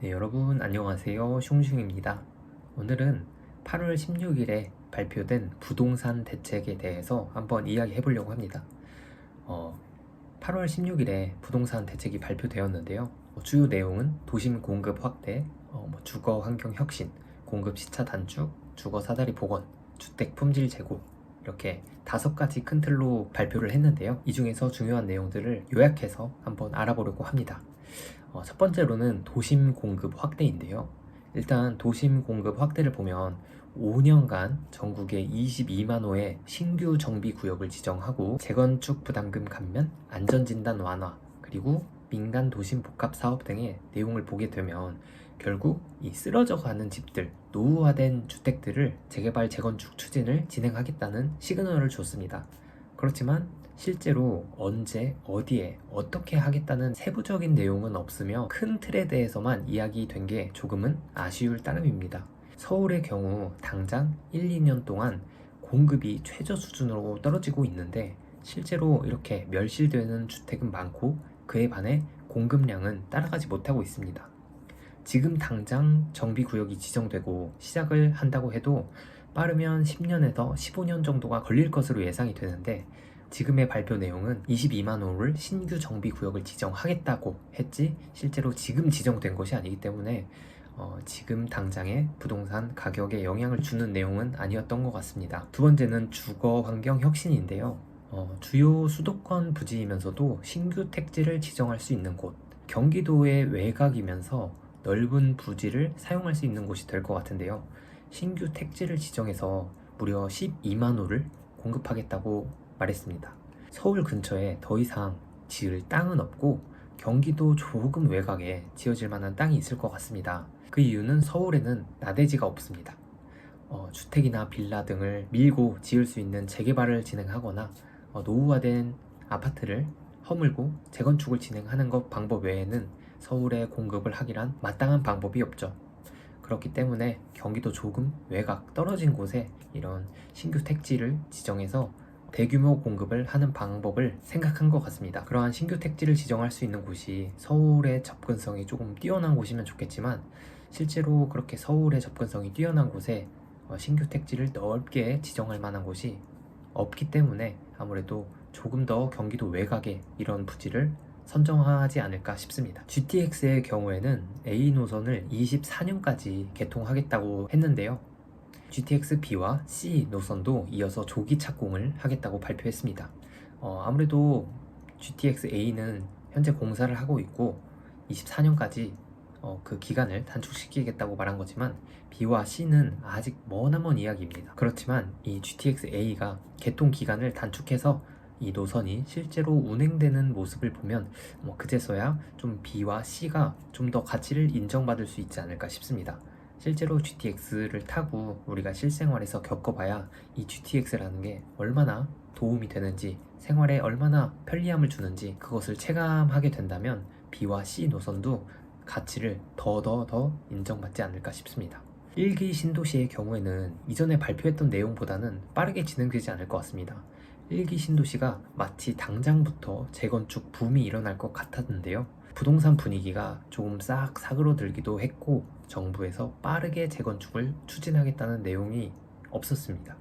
네, 여러분 안녕하세요. 숑숑입니다. 오늘은 8월 16일에 발표된 부동산 대책에 대해서 한번 이야기해 보려고 합니다. 8월 16일에 부동산 대책이 발표되었는데요. 주요 내용은 도심 공급 확대, 주거 환경 혁신, 공급 시차 단축, 주거 사다리 복원, 주택 품질 제고, 이렇게 5가지 큰 틀로 발표를 했는데요. 이 중에서 중요한 내용들을 요약해서 한번 알아보려고 합니다. 첫 번째로는 도심 공급 확대인데요. 일단 도심 공급 확대를 보면 5년간 전국에 22만 호의 신규 정비 구역을 지정하고 재건축 부담금 감면, 안전진단 완화, 그리고 민간 도심 복합 사업 등의 내용을 보게 되면 결국 이 쓰러져가는 집들, 노후화된 주택들을 재개발 재건축 추진을 진행하겠다는 시그널을 줬습니다. 그렇지만 실제로 언제, 어디에, 어떻게 하겠다는 세부적인 내용은 없으며 큰 틀에 대해서만 이야기된 게 조금은 아쉬울 따름입니다. 서울의 경우 당장 1, 2년 동안 공급이 최저 수준으로 떨어지고 있는데 실제로 이렇게 멸실되는 주택은 많고 그에 반해 공급량은 따라가지 못하고 있습니다. 지금 당장 정비구역이 지정되고 시작을 한다고 해도 빠르면 10년에서 15년 정도가 걸릴 것으로 예상이 되는데 지금의 발표 내용은 22만 호를 신규 정비구역을 지정하겠다고 했지 실제로 지금 지정된 것이 아니기 때문에 지금 당장의 부동산 가격에 영향을 주는 내용은 아니었던 것 같습니다. 두 번째는 주거 환경 혁신인데요. 주요 수도권 부지이면서도 신규 택지를 지정할 수 있는 곳, 경기도의 외곽이면서 넓은 부지를 사용할 수 있는 곳이 될 것 같은데요. 신규 택지를 지정해서 무려 12만 호를 공급하겠다고 말했습니다. 서울 근처에 더 이상 지을 땅은 없고 경기도 조금 외곽에 지어질 만한 땅이 있을 것 같습니다. 그 이유는 서울에는 나대지가 없습니다. 주택이나 빌라 등을 밀고 지을 수 있는 재개발을 진행하거나 노후화된 아파트를 허물고 재건축을 진행하는 것 방법 외에는 서울에 공급을 하기란 마땅한 방법이 없죠. 그렇기 때문에 경기도 조금 외곽 떨어진 곳에 이런 신규 택지를 지정해서 대규모 공급을 하는 방법을 생각한 것 같습니다. 그러한 신규 택지를 지정할 수 있는 곳이 서울의 접근성이 조금 뛰어난 곳이면 좋겠지만 실제로 그렇게 서울의 접근성이 뛰어난 곳에 신규 택지를 넓게 지정할 만한 곳이 없기 때문에 아무래도 조금 더 경기도 외곽에 이런 부지를 선정하지 않을까 싶습니다. GTX의 경우에는 A 노선을 24년까지 개통하겠다고 했는데요. GTX B와 C 노선도 이어서 조기 착공을 하겠다고 발표했습니다. 아무래도 GTX A는 현재 공사를 하고 있고 24년까지 그 기간을 단축시키겠다고 말한 거지만 B와 C는 아직 머나먼 이야기입니다. 그렇지만 이 GTX A가 개통 기간을 단축해서 이 노선이 실제로 운행되는 모습을 보면 그제서야 좀 B와 C가 좀 더 가치를 인정받을 수 있지 않을까 싶습니다. 실제로 GTX를 타고 우리가 실생활에서 겪어봐야 이 GTX라는 게 얼마나 도움이 되는지, 생활에 얼마나 편리함을 주는지 그것을 체감하게 된다면 B와 C 노선도 가치를 더 인정받지 않을까 싶습니다. 1기 신도시의 경우에는 이전에 발표했던 내용보다는 빠르게 진행되지 않을 것 같습니다. 1기 신도시가 마치 당장부터 재건축 붐이 일어날 것 같았는데요. 부동산 분위기가 조금 싹 사그러들기도 했고 정부에서 빠르게 재건축을 추진하겠다는 내용이 없었습니다.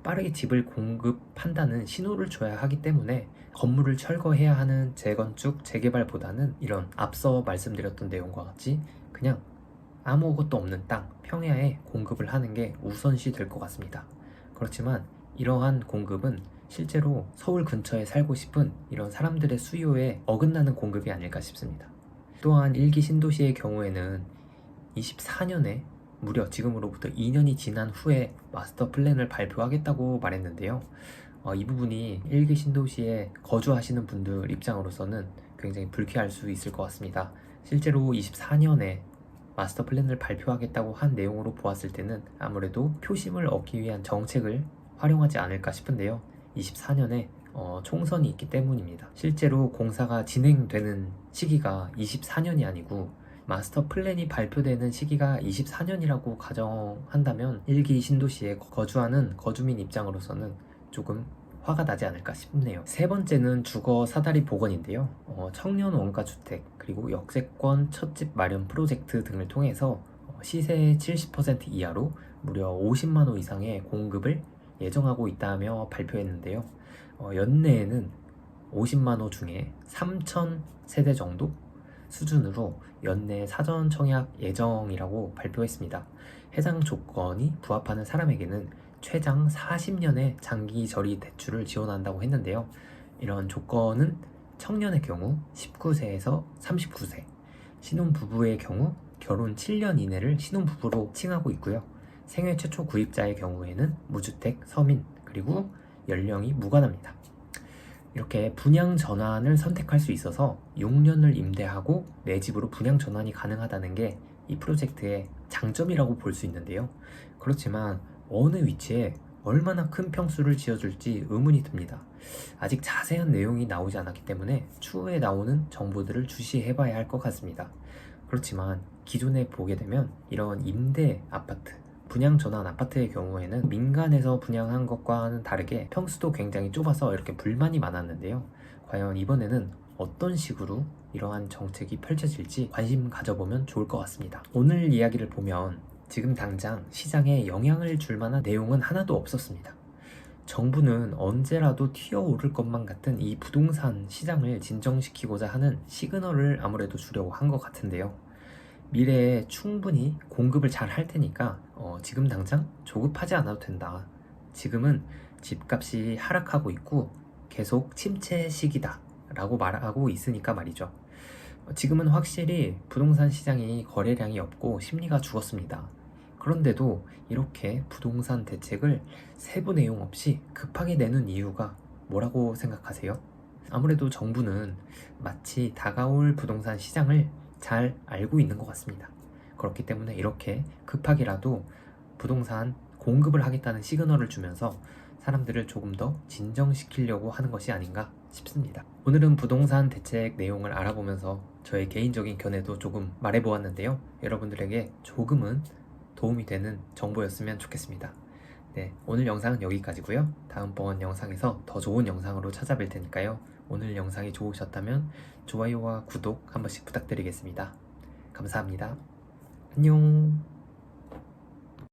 빠르게 집을 공급한다는 신호를 줘야 하기 때문에 건물을 철거해야 하는 재건축, 재개발보다는 이런 앞서 말씀드렸던 내용과 같이 그냥 아무것도 없는 땅, 평야에 공급을 하는 게 우선시 될 것 같습니다. 그렇지만 이러한 공급은 실제로 서울 근처에 살고 싶은 이런 사람들의 수요에 어긋나는 공급이 아닐까 싶습니다. 또한 1기 신도시의 경우에는 24년에 무려 지금으로부터 2년이 지난 후에 마스터 플랜을 발표하겠다고 말했는데요. 이 부분이 1기 신도시에 거주하시는 분들 입장으로서는 굉장히 불쾌할 수 있을 것 같습니다. 실제로 24년에 마스터 플랜을 발표하겠다고 한 내용으로 보았을 때는 아무래도 표심을 얻기 위한 정책을 활용하지 않을까 싶은데요. 24년에 총선이 있기 때문입니다. 실제로 공사가 진행되는 시기가 24년이 아니고 마스터 플랜이 발표되는 시기가 24년이라고 가정한다면 1기 신도시에 거주하는 거주민 입장으로서는 조금 화가 나지 않을까 싶네요. 세 번째는 주거 사다리 복원인데요. 청년 원가 주택 그리고 역세권 첫집 마련 프로젝트 등을 통해서 시세의 70% 이하로 무려 50만 호 이상의 공급을 예정하고 있다며 발표했는데요. 연내에는 50만 호 중에 3천 세대 정도 수준으로 연내 사전 청약 예정이라고 발표했습니다. 해당 조건이 부합하는 사람에게는 최장 40년의 장기 저리 대출을 지원한다고 했는데요. 이런 조건은 청년의 경우 19세에서 39세, 신혼부부의 경우 결혼 7년 이내를 신혼부부로 칭하고 있고요. 생애 최초 구입자의 경우에는 무주택, 서민, 그리고 연령이 무관합니다. 이렇게 분양 전환을 선택할 수 있어서 6년을 임대하고 내 집으로 분양 전환이 가능하다는 게 이 프로젝트의 장점이라고 볼 수 있는데요. 그렇지만 어느 위치에 얼마나 큰 평수를 지어줄지 의문이 듭니다. 아직 자세한 내용이 나오지 않았기 때문에 추후에 나오는 정보들을 주시해봐야 할 것 같습니다. 그렇지만 기존에 보게 되면 이런 임대 아파트, 분양 전환 아파트의 경우에는 민간에서 분양한 것과는 다르게 평수도 굉장히 좁아서 이렇게 불만이 많았는데요. 과연 이번에는 어떤 식으로 이러한 정책이 펼쳐질지 관심 가져보면 좋을 것 같습니다. 오늘 이야기를 보면 지금 당장 시장에 영향을 줄 만한 내용은 하나도 없었습니다. 정부는 언제라도 튀어오를 것만 같은 이 부동산 시장을 진정시키고자 하는 시그널을 아무래도 주려고 한 것 같은데요. 미래에 충분히 공급을 잘 할 테니까 지금 당장 조급하지 않아도 된다. 지금은 집값이 하락하고 있고 계속 침체 시기다 라고 말하고 있으니까 말이죠. 지금은 확실히 부동산 시장이 거래량이 없고 심리가 죽었습니다. 그런데도 이렇게 부동산 대책을 세부 내용 없이 급하게 내는 이유가 뭐라고 생각하세요? 아무래도 정부는 마치 다가올 부동산 시장을 잘 알고 있는 것 같습니다. 그렇기 때문에 이렇게 급하게라도 부동산 공급을 하겠다는 시그널을 주면서 사람들을 조금 더 진정시키려고 하는 것이 아닌가 싶습니다. 오늘은 부동산 대책 내용을 알아보면서 저의 개인적인 견해도 조금 말해보았는데요. 여러분들에게 조금은 도움이 되는 정보였으면 좋겠습니다. 네, 오늘 영상은 여기까지고요. 다음번 영상에서 더 좋은 영상으로 찾아뵐 테니까요. 오늘 영상이 좋으셨다면 좋아요와 구독 한 번씩 부탁드리겠습니다. 감사합니다. 안녕.